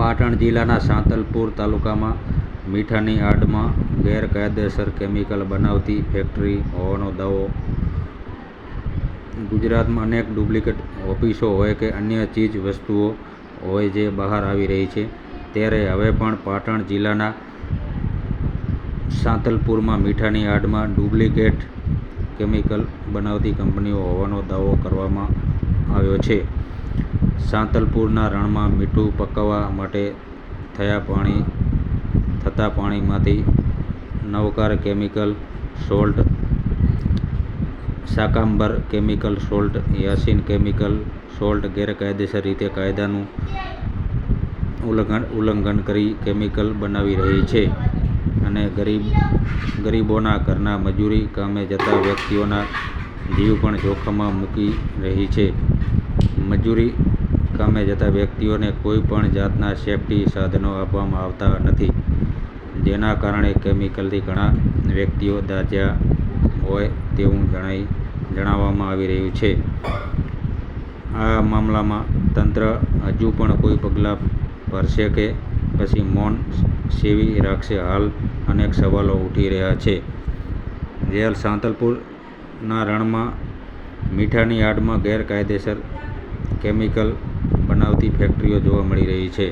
પાટણ જિલ્લાના સાંતલપુર તાલુકામાં મીઠાની આડમાં ગેરકાયદેસર કેમિકલ બનાવતી ફેક્ટરી હોવાનો દાવો. ગુજરાતમાં અનેક ડુપ્લિકેટ ઓફિસો હોય કે અન્ય ચીજ વસ્તુઓ હોય જે બહાર આવી રહી છે, ત્યારે હવે પણ પાટણ જિલ્લાના સાંતલપુરમાં મીઠાની આડમાં ડુપ્લિકેટ કેમિકલ બનાવતી કંપનીઓ હોવાનો દાવો કરવામાં આવ્યો છે. સાંતલપુરના રણમાં મીઠું પકવવા માટે થતા પાણીમાંથી Navkar chemical salt, Shakambar chemical salt, Yasin chemical salt ગેરકાયદેસર રીતે કાયદાનું ઉલ્લંઘન કરી કેમિકલ બનાવી રહી છે અને ગરીબોના ઘરના મજૂરી કામે જતા વ્યક્તિઓના જીવ પણ જોખમમાં મૂકી રહી છે. મજૂરી કામે જતા વ્યક્તિઓને કોઈ પણ જાતના સેફ્ટી સાધનો આપવામાં આવતા નથી, જેના કારણે કેમિકલથી ઘણા વ્યક્તિઓ દાઝ્યા હોય તેવું જણાવવામાં આવી રહ્યું છે. આ મામલામાં તંત્ર હજુ પણ કોઈ પગલાં ભરશે કે પછી મૌન સેવી રાખશે? હાલ અનેક સવાલો ઉઠી રહ્યા છે. જેલ સાંતલપુરના રણમાં મીઠાની આડમાં ગેરકાયદેસર કેમિકલ બનાવતી ફેક્ટરીઓ જોવા મળી રહી છે.